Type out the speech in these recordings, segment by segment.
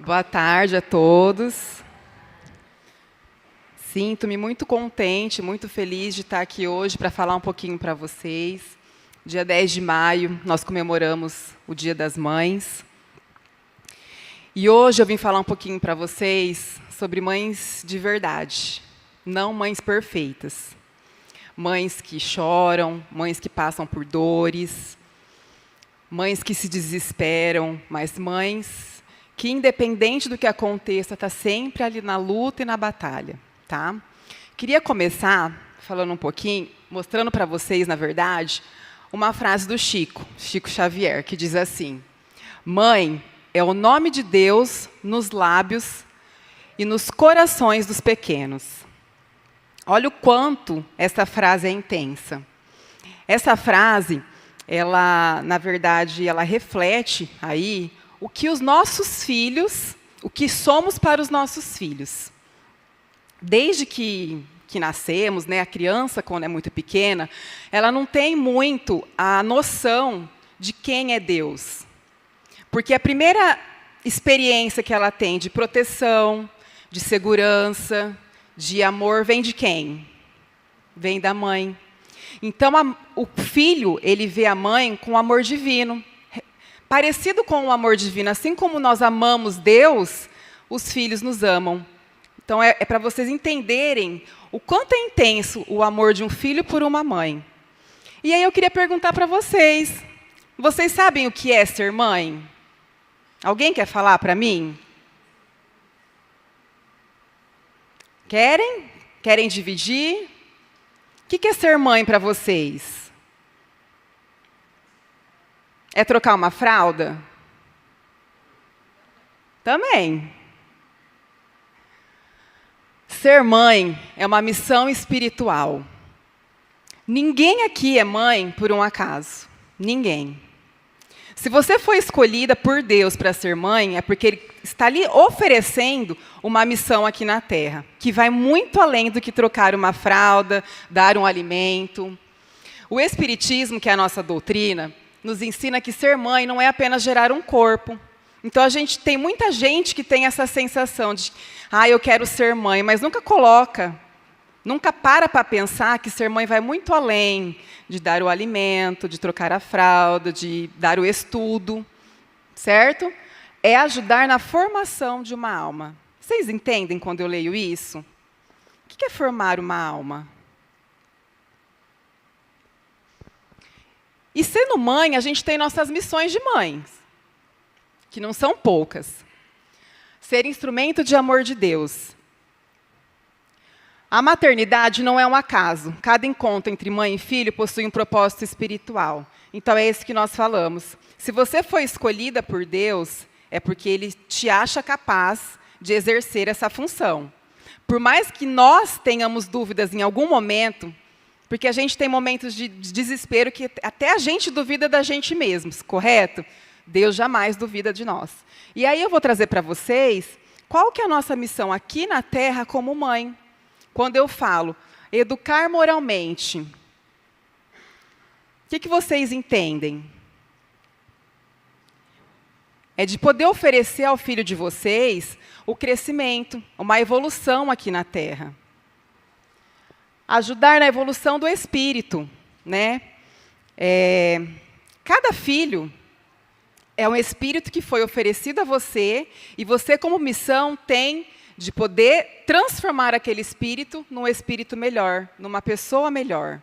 Boa tarde a todos. Sinto-me muito contente, muito feliz de estar aqui hoje para falar um pouquinho para vocês. Dia 10 de maio, nós comemoramos o Dia das Mães. E hoje eu vim falar um pouquinho para vocês sobre mães de verdade, não mães perfeitas. Mães que choram, mães que passam por dores, mães que se desesperam, mas mães que, independente do que aconteça, está sempre ali na luta e na batalha. Tá? Queria começar falando um pouquinho, mostrando para vocês, na verdade, uma frase do Chico Xavier, que diz assim: mãe é o nome de Deus nos lábios e nos corações dos pequenos. Olha o quanto essa frase é intensa. Essa frase, ela, na verdade, ela reflete aí o que os nossos filhos, o que somos para os nossos filhos. Desde que nascemos, né, a criança, quando é muito pequena, ela não tem muito a noção de quem é Deus. Porque a primeira experiência que ela tem de proteção, de segurança, de amor, vem de quem? Vem da mãe. Então, o filho, ele vê a mãe com amor divino. Parecido com o amor divino, assim como nós amamos Deus, os filhos nos amam. Então, é para vocês entenderem o quanto é intenso o amor de um filho por uma mãe. E aí eu queria perguntar para vocês, vocês sabem o que é ser mãe? Alguém quer falar para mim? Querem? Querem dividir? O que é ser mãe para vocês? É trocar uma fralda? Também. Ser mãe é uma missão espiritual. Ninguém aqui é mãe por um acaso. Ninguém. Se você foi escolhida por Deus para ser mãe, é porque Ele está lhe oferecendo uma missão aqui na Terra, que vai muito além do que trocar uma fralda, dar um alimento. O Espiritismo, que é a nossa doutrina, nos ensina que ser mãe não é apenas gerar um corpo. Então, tem muita gente que tem essa sensação de eu quero ser mãe, mas nunca para pensar que ser mãe vai muito além de dar o alimento, de trocar a fralda, de dar o estudo, certo? É ajudar na formação de uma alma. Vocês entendem quando eu leio isso? O que é formar uma alma? E sendo mãe, a gente tem nossas missões de mães, que não são poucas. Ser instrumento de amor de Deus. A maternidade não é um acaso. Cada encontro entre mãe e filho possui um propósito espiritual. Então, é isso que nós falamos. Se você foi escolhida por Deus, é porque Ele te acha capaz de exercer essa função. Por mais que nós tenhamos dúvidas em algum momento, porque a gente tem momentos de desespero que até a gente duvida da gente mesmos, correto? Deus jamais duvida de nós. E aí eu vou trazer para vocês qual que é a nossa missão aqui na Terra como mãe. Quando eu falo educar moralmente, o que vocês entendem? É de poder oferecer ao filho de vocês o crescimento, uma evolução aqui na Terra. Ajudar na evolução do espírito, né? Cada filho é um espírito que foi oferecido a você, e você, como missão, tem de poder transformar aquele espírito num espírito melhor, numa pessoa melhor.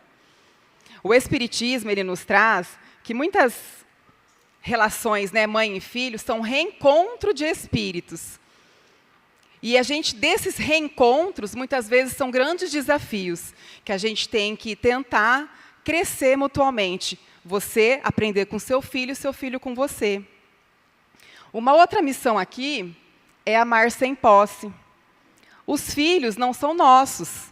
O Espiritismo, ele nos traz que muitas relações, né, mãe e filho, são reencontro de espíritos. E desses reencontros, muitas vezes são grandes desafios, que a gente tem que tentar crescer mutuamente. Você aprender com seu filho com você. Uma outra missão aqui é amar sem posse. Os filhos não são nossos.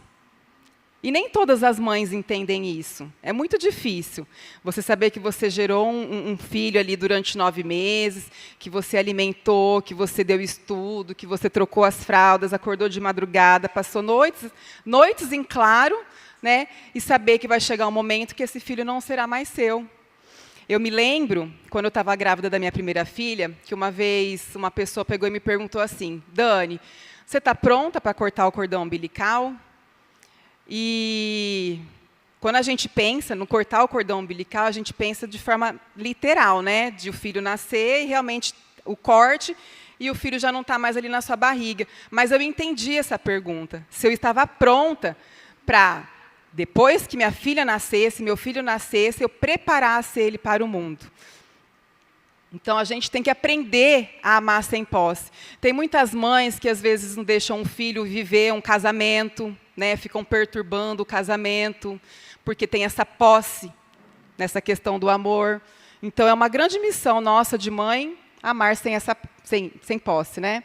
E nem todas as mães entendem isso. É muito difícil você saber que você gerou um filho ali durante 9 meses, que você alimentou, que você deu estudo, que você trocou as fraldas, acordou de madrugada, passou noites em claro, né, e saber que vai chegar um momento que esse filho não será mais seu. Eu me lembro, quando eu estava grávida da minha primeira filha, que uma vez uma pessoa pegou e me perguntou assim: Dani, você está pronta para cortar o cordão umbilical? E quando a gente pensa no cortar o cordão umbilical, a gente pensa de forma literal, né? De o filho nascer e realmente o corte e o filho já não está mais ali na sua barriga. Mas eu entendi essa pergunta. Se eu estava pronta para, depois que minha filha nascesse, meu filho nascesse, eu preparasse ele para o mundo. Então, a gente tem que aprender a amar sem posse. Tem muitas mães que, às vezes, não deixam um filho viver um casamento, né, ficam perturbando o casamento, porque tem essa posse, nessa questão do amor. Então, é uma grande missão nossa de mãe, amar sem posse, né?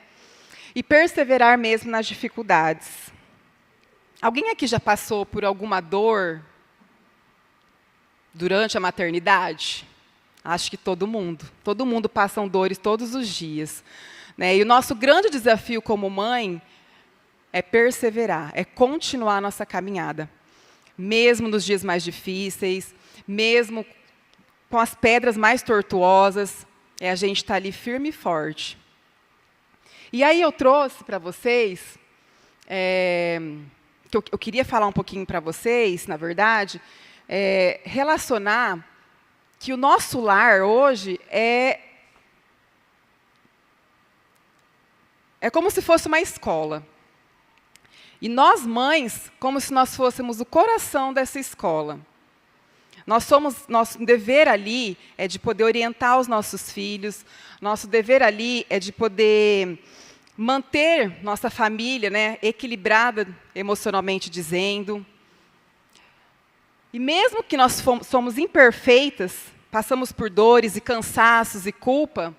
E perseverar mesmo nas dificuldades. Alguém aqui já passou por alguma dor durante a maternidade? Acho que todo mundo. Todo mundo passa dores todos os dias, né? E o nosso grande desafio como mãe é perseverar, é continuar a nossa caminhada. Mesmo nos dias mais difíceis, mesmo com as pedras mais tortuosas, a gente estar ali firme e forte. E aí eu trouxe para vocês, que eu queria falar um pouquinho para vocês, na verdade, relacionar que o nosso lar hoje é como se fosse uma escola. E nós, mães, como se nós fôssemos o coração dessa escola. Nosso dever ali é de poder orientar os nossos filhos, nosso dever ali é de poder manter nossa família, né, equilibrada emocionalmente dizendo. E mesmo que nós somos imperfeitas, passamos por dores e cansaços e culpa,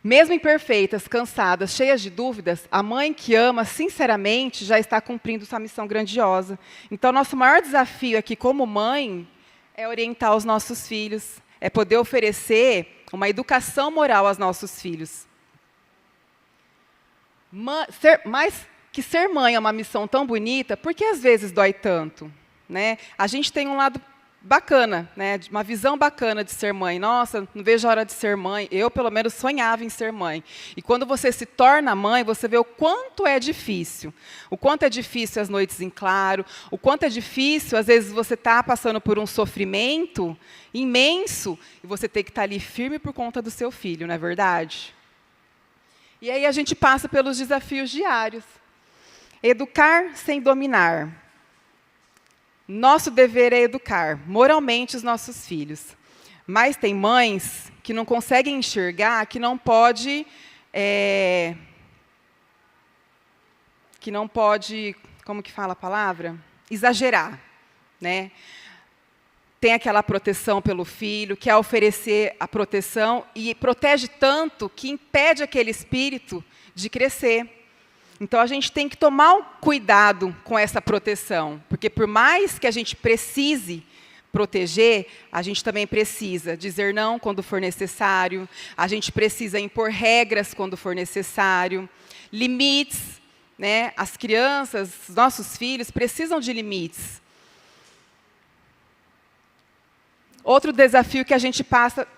mesmo imperfeitas, cansadas, cheias de dúvidas, a mãe que ama sinceramente já está cumprindo sua missão grandiosa. Então, nosso maior desafio aqui como mãe é orientar os nossos filhos, é poder oferecer uma educação moral aos nossos filhos. Mas que ser mãe é uma missão tão bonita, por que às vezes dói tanto? Né? A gente tem um lado bacana, né? Uma visão bacana de ser mãe. Nossa, não vejo a hora de ser mãe. Eu, pelo menos, sonhava em ser mãe. E quando você se torna mãe, você vê o quanto é difícil. O quanto é difícil as noites em claro, o quanto é difícil, às vezes, você está passando por um sofrimento imenso e você tem que estar ali firme por conta do seu filho, não é verdade? E aí a gente passa pelos desafios diários. Educar sem dominar. Nosso dever é educar moralmente os nossos filhos. Mas tem mães que não conseguem enxergar que não pode, como que fala a palavra? Exagerar, né? Tem aquela proteção pelo filho, quer oferecer a proteção e protege tanto que impede aquele espírito de crescer. Então, a gente tem que tomar um cuidado com essa proteção, porque por mais que a gente precise proteger, a gente também precisa dizer não quando for necessário, a gente precisa impor regras quando for necessário, limites, né? As crianças, os nossos filhos, precisam de limites. Outro desafio que a gente passa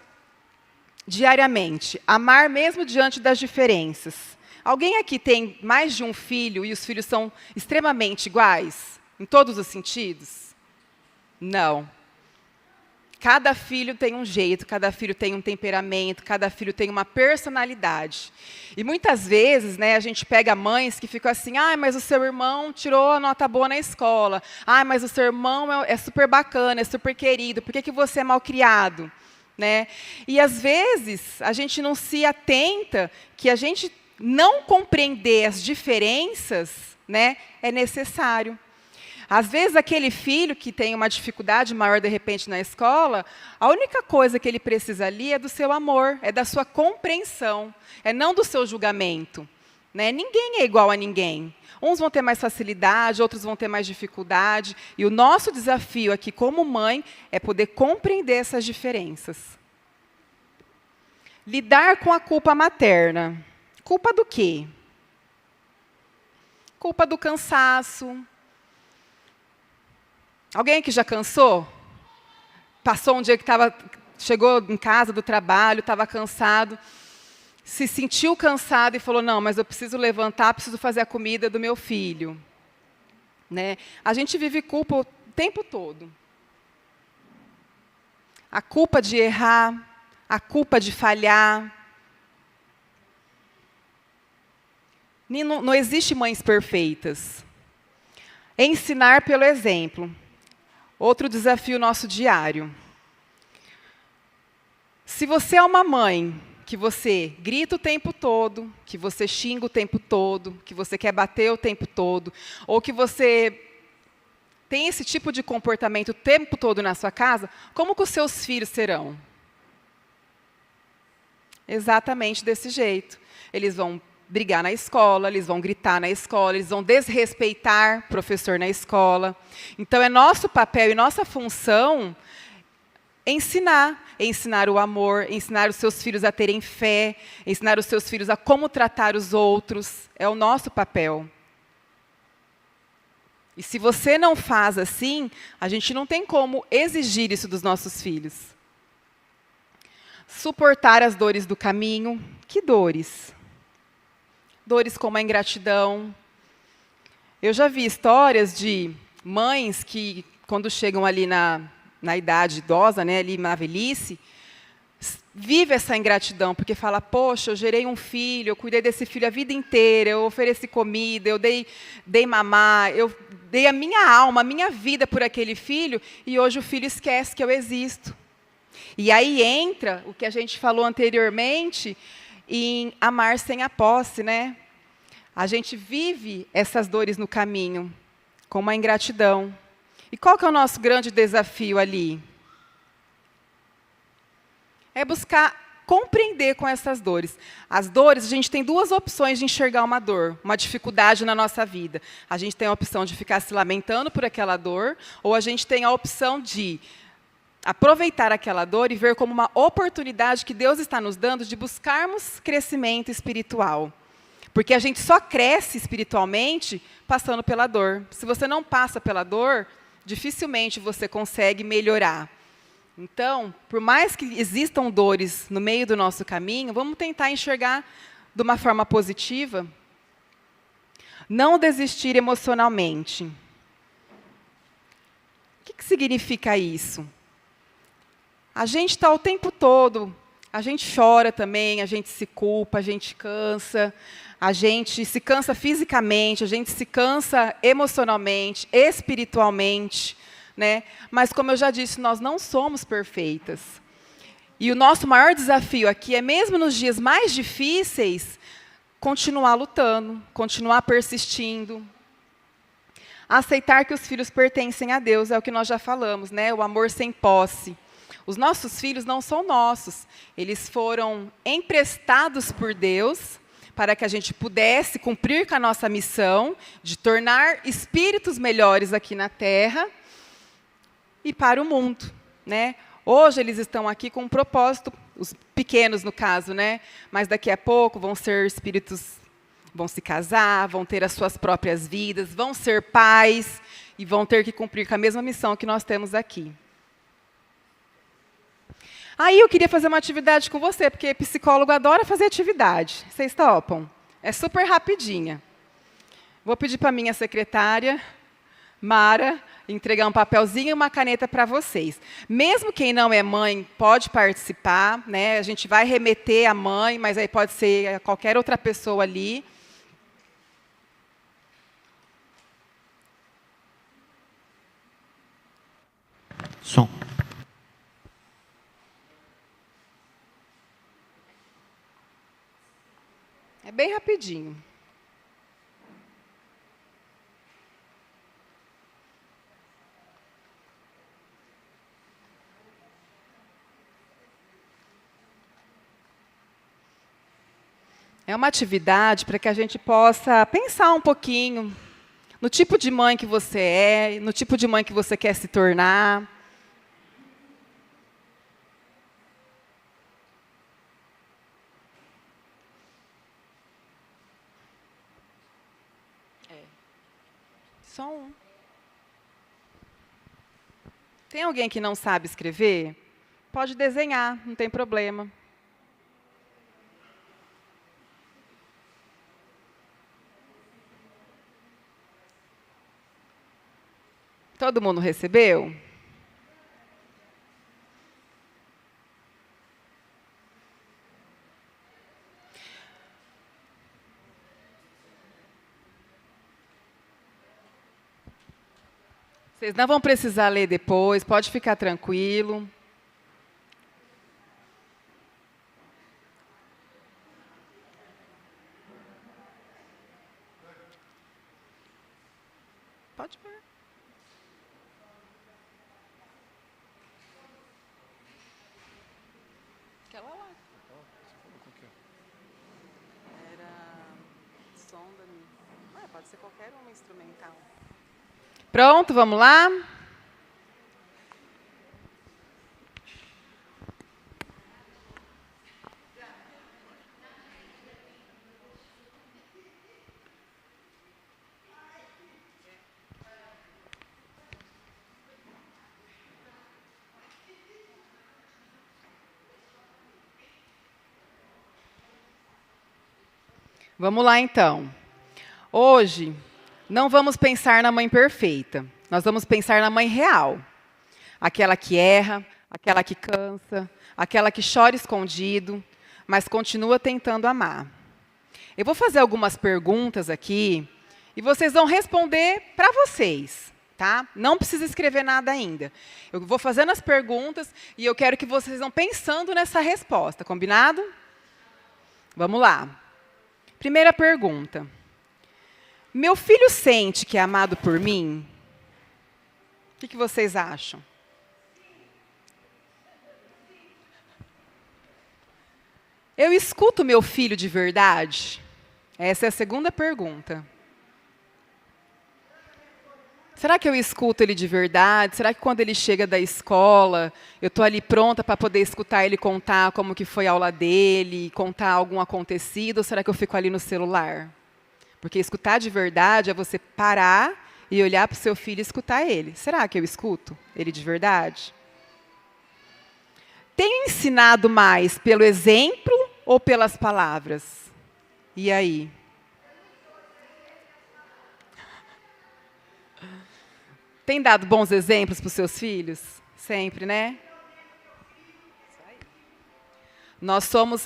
diariamente, amar mesmo diante das diferenças. Alguém aqui tem mais de um filho e os filhos são extremamente iguais? Em todos os sentidos? Não. Cada filho tem um jeito, cada filho tem um temperamento, cada filho tem uma personalidade. E muitas vezes, né, a gente pega mães que ficam assim, mas o seu irmão tirou a nota boa na escola. Mas o seu irmão é super bacana, é super querido, por que você é mal criado? Né? E às vezes a gente não se atenta que a gente não compreender as diferenças, né, é necessário. Às vezes, aquele filho que tem uma dificuldade maior, de repente, na escola, a única coisa que ele precisa ali é do seu amor, é da sua compreensão, é não do seu julgamento. Né? Ninguém é igual a ninguém. Uns vão ter mais facilidade, outros vão ter mais dificuldade. E o nosso desafio aqui, como mãe, é poder compreender essas diferenças. Lidar com a culpa materna. Culpa do quê? Culpa do cansaço. Alguém aqui já cansou? passou um dia que chegou em casa do trabalho, estava cansado, se sentiu cansado e falou, não, mas eu preciso levantar, preciso fazer a comida do meu filho. Né? A gente vive culpa o tempo todo. A culpa de errar, a culpa de falhar. Não existe mães perfeitas. Ensinar pelo exemplo. Outro desafio nosso diário. Se você é uma mãe que você grita o tempo todo, que você xinga o tempo todo, que você quer bater o tempo todo, ou que você tem esse tipo de comportamento o tempo todo na sua casa, como que os seus filhos serão? Exatamente desse jeito. Eles vão brigar na escola, eles vão gritar na escola, eles vão desrespeitar o professor na escola. Então, é nosso papel e nossa função ensinar o amor, ensinar os seus filhos a terem fé, ensinar os seus filhos a como tratar os outros. É o nosso papel. E se você não faz assim, a gente não tem como exigir isso dos nossos filhos. Suportar as dores do caminho. Que dores? Dores como a ingratidão. Eu já vi histórias de mães que, quando chegam ali na idade idosa, né, ali na velhice, vive essa ingratidão, porque fala, poxa, eu gerei um filho, eu cuidei desse filho a vida inteira, eu ofereci comida, eu dei mamar, eu dei a minha alma, a minha vida por aquele filho, e hoje o filho esquece que eu existo. E aí entra o que a gente falou anteriormente, em amar sem a posse, né? A gente vive essas dores no caminho, com uma ingratidão. E qual que é o nosso grande desafio ali? É buscar compreender com essas dores. As dores, a gente tem duas opções de enxergar uma dor, uma dificuldade na nossa vida. A gente tem a opção de ficar se lamentando por aquela dor, ou a gente tem a opção de aproveitar aquela dor e ver como uma oportunidade que Deus está nos dando de buscarmos crescimento espiritual. Porque a gente só cresce espiritualmente passando pela dor. Se você não passa pela dor, dificilmente você consegue melhorar. Então, por mais que existam dores no meio do nosso caminho, vamos tentar enxergar de uma forma positiva. Não desistir emocionalmente. O que significa isso? A gente está o tempo todo, a gente chora também, a gente se culpa, a gente cansa, a gente se cansa fisicamente, a gente se cansa emocionalmente, espiritualmente, né? Mas, como eu já disse, nós não somos perfeitas. E o nosso maior desafio aqui é, mesmo nos dias mais difíceis, continuar lutando, continuar persistindo. Aceitar que os filhos pertencem a Deus, é o que nós já falamos, né? O amor sem posse. Os nossos filhos não são nossos, eles foram emprestados por Deus para que a gente pudesse cumprir com a nossa missão de tornar espíritos melhores aqui na Terra e para o mundo, né? Hoje eles estão aqui com um propósito, os pequenos no caso, né? Mas daqui a pouco vão ser espíritos, vão se casar, vão ter as suas próprias vidas, vão ser pais e vão ter que cumprir com a mesma missão que nós temos aqui. Aí eu queria fazer uma atividade com você, porque psicólogo adora fazer atividade. Vocês topam? É super rapidinha. Vou pedir para a minha secretária, Mara, entregar um papelzinho e uma caneta para vocês. Mesmo quem não é mãe pode participar, né? A gente vai remeter a mãe, mas aí pode ser qualquer outra pessoa ali. Som. É bem rapidinho. É uma atividade para que a gente possa pensar um pouquinho no tipo de mãe que você é, no tipo de mãe que você quer se tornar. Só um. Tem alguém que não sabe escrever? Pode desenhar, não tem problema. Todo mundo recebeu? Vocês não vão precisar ler depois, pode ficar tranquilo. Pode ver. Aquela lá. Era sonda. Pode ser qualquer uma instrumental. Pronto, vamos lá? Vamos lá, então. Hoje, não vamos pensar na mãe perfeita. Nós vamos pensar na mãe real. Aquela que erra, aquela que cansa, aquela que chora escondido, mas continua tentando amar. Eu vou fazer algumas perguntas aqui e vocês vão responder para vocês, tá? Não precisa escrever nada ainda. Eu vou fazendo as perguntas e eu quero que vocês vão pensando nessa resposta, combinado? Vamos lá. Primeira pergunta. Meu filho sente que é amado por mim? O que vocês acham? Eu escuto meu filho de verdade? Essa é a segunda pergunta. Será que eu escuto ele de verdade? Será que quando ele chega da escola, eu estou ali pronta para poder escutar ele contar como que foi a aula dele, contar algum acontecido, ou será que eu fico ali no celular? Porque escutar de verdade é você parar e olhar para o seu filho e escutar ele. Será que eu escuto ele de verdade? Tenho ensinado mais pelo exemplo ou pelas palavras? E aí? Tem dado bons exemplos para os seus filhos? Sempre, né? Nós somos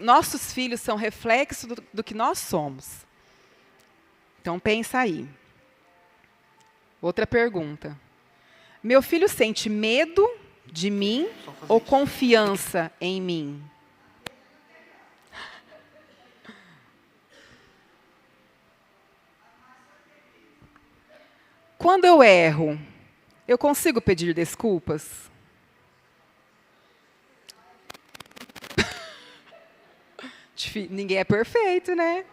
nossos filhos são reflexo do que nós somos. Então pensa aí. Outra pergunta. Meu filho sente medo de mim ou confiança em mim? Quando eu erro, eu consigo pedir desculpas? Ninguém é perfeito, né?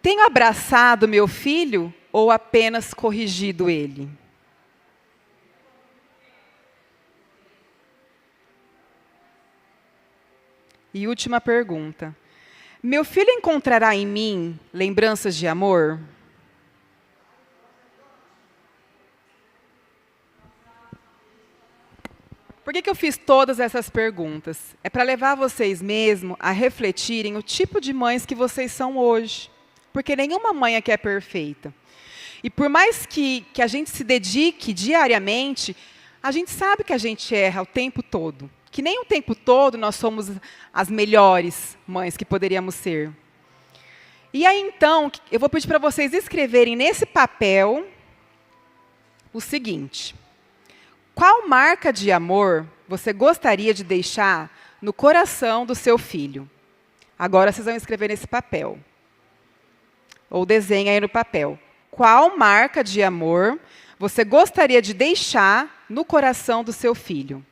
Tenho abraçado meu filho ou apenas corrigido ele? E última pergunta. Meu filho encontrará em mim lembranças de amor? Por que eu fiz todas essas perguntas? É para levar vocês mesmo a refletirem o tipo de mães que vocês são hoje. Porque nenhuma mãe aqui é perfeita. E por mais que a gente se dedique diariamente, a gente sabe que a gente erra o tempo todo. Que nem o tempo todo nós somos as melhores mães que poderíamos ser. E aí, então, eu vou pedir para vocês escreverem nesse papel o seguinte. Qual marca de amor você gostaria de deixar no coração do seu filho? Agora vocês vão escrever nesse papel. Ou desenha aí no papel. Qual marca de amor você gostaria de deixar no coração do seu filho?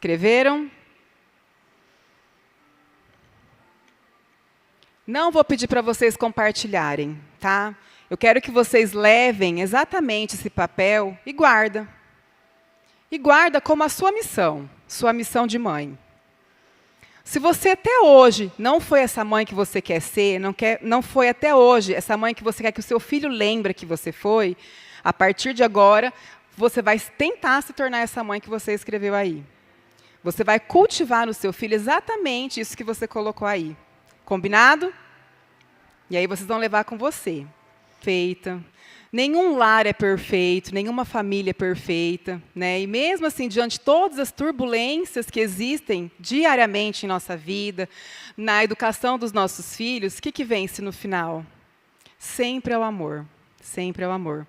Escreveram? Não vou pedir para vocês compartilharem, tá? Eu quero que vocês levem exatamente esse papel e guarda. E guarda como a sua missão de mãe. Se você até hoje não foi essa mãe que você quer ser, não foi até hoje essa mãe que você quer que o seu filho lembre que você foi, a partir de agora, você vai tentar se tornar essa mãe que você escreveu aí. Você vai cultivar no seu filho exatamente isso que você colocou aí. Combinado? E aí vocês vão levar com você. Feita. Nenhum lar é perfeito, nenhuma família é perfeita, né? E mesmo assim, diante de todas as turbulências que existem diariamente em nossa vida, na educação dos nossos filhos, o que vence no final? Sempre é o amor. Sempre é o amor.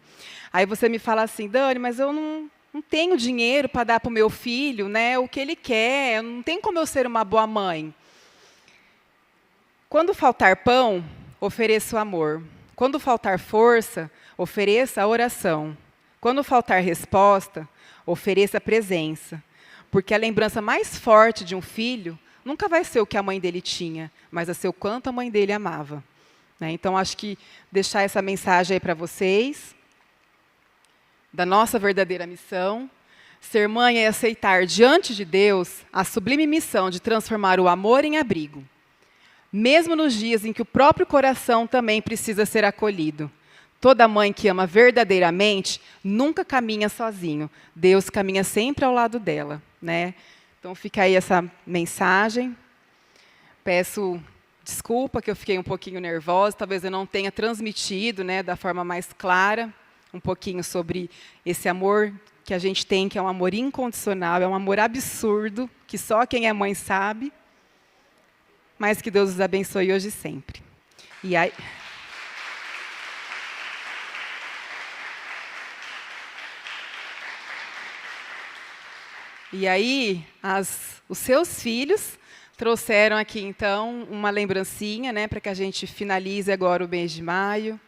Aí você me fala assim, Dani, mas eu não tenho dinheiro para dar para o meu filho, né, o que ele quer, não tem como eu ser uma boa mãe. Quando faltar pão, ofereça o amor. Quando faltar força, ofereça a oração. Quando faltar resposta, ofereça a presença. Porque a lembrança mais forte de um filho nunca vai ser o que a mãe dele tinha, mas vai ser o quanto a mãe dele amava. Né? Então, acho que deixar essa mensagem aí para vocês, da nossa verdadeira missão. Ser mãe é aceitar diante de Deus a sublime missão de transformar o amor em abrigo. Mesmo nos dias em que o próprio coração também precisa ser acolhido. Toda mãe que ama verdadeiramente nunca caminha sozinho. Deus caminha sempre ao lado dela, né? Então fica aí essa mensagem. Peço desculpa que eu fiquei um pouquinho nervosa, talvez eu não tenha transmitido, né, da forma mais clara um pouquinho sobre esse amor que a gente tem, que é um amor incondicional, é um amor absurdo, que só quem é mãe sabe. Mas que Deus os abençoe hoje e sempre. E aí... E aí, os seus filhos trouxeram aqui, então, uma lembrancinha, né, para que a gente finalize agora o mês de maio.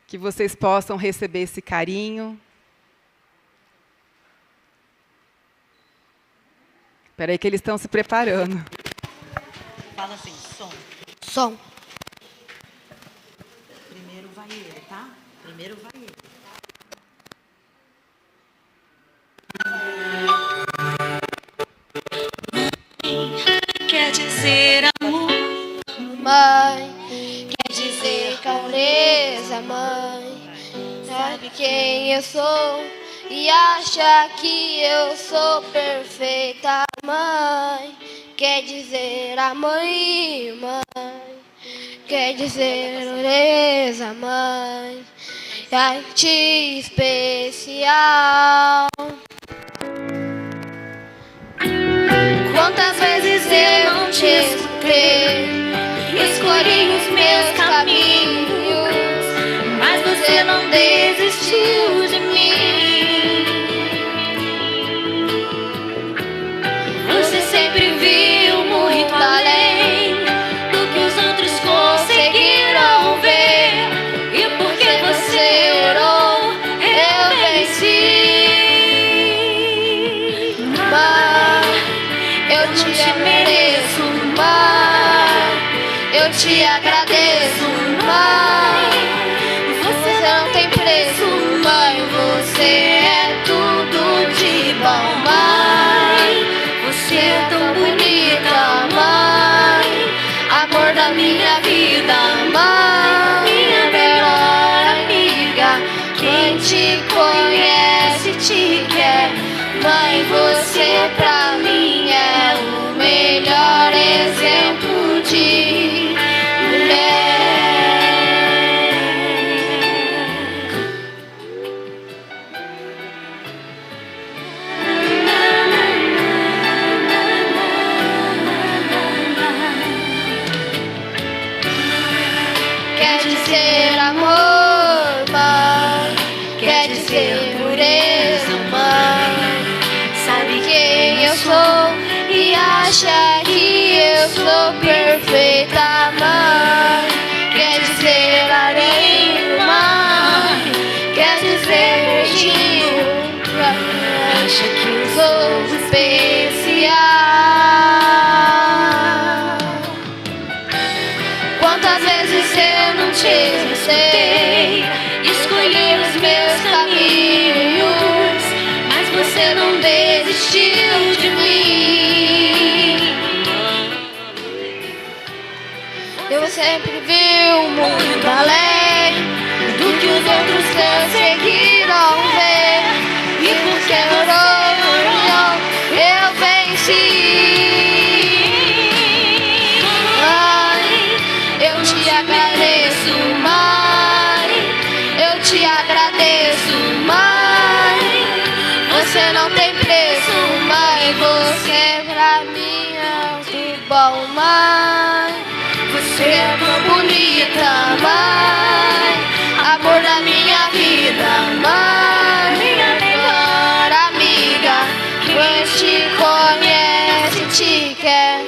Que vocês possam receber esse carinho. Espera aí que eles estão se preparando. Fala assim, som. Som. Primeiro vai ele, tá? Primeiro vai ele. Quer dizer amor, Mãe, quer dizer calmeza, mãe. Sabe quem eu sou e acha que eu sou perfeita, mãe. Quer dizer amor e mãe. Quer dizer beleza, mãe. Arte especial. Quantas vezes eu não te escutei, escolhi os meus caminhos, mas você não desistiu de mim. Você sempre viu muito além do que os outros conseguiram ver, e porque você orou, eu venci. Eu te mereço, mãe. Eu te agradeço, mãe. Você não tem preço, mãe. Você é tudo de bom, mãe. Você é tão bonita, mãe. Amor da minha vida, mãe. Minha melhor amiga. Quem te conhece te quer. Mãe, você pra mim é o melhor exemplo de mulher. Quer dizer amor, mãe. Quer dizer pureza, mãe. Sabe quem eu sou e acha que eu sou perfeita, mãe. Quer dizer além, mãe. Quer dizer beijinho. Acha que os eu sei que não vê, e por ser orgulho eu venci. Mãe, eu te agradeço, mãe, eu te agradeço, mãe. Você não tem preço, mãe, você pra mim é muito bom, mãe. Você é tão bonita, mãe, amor da minha vida, mãe, minha melhor amiga. Quem te conhece te quer,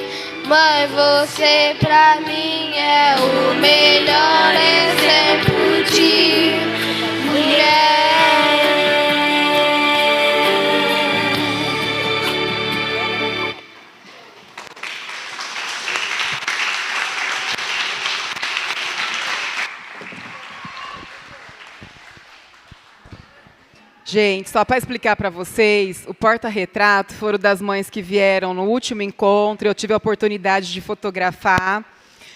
mãe, você pra mim é o melhor exemplo de mulher. Gente, só para explicar para vocês, o porta-retrato foram das mães que vieram no último encontro, eu tive a oportunidade de fotografar.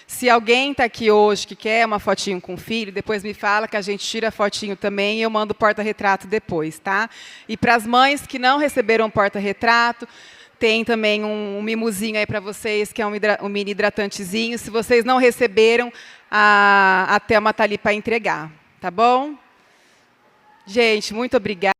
Se alguém está aqui hoje que quer uma fotinho com o filho, depois me fala que a gente tira fotinho também e eu mando o porta-retrato depois, tá? E para as mães que não receberam o porta-retrato, tem também um mimozinho aí para vocês, que é um mini hidratantezinho. Se vocês não receberam, a Thelma está ali para entregar, tá bom? Gente, muito obrigada.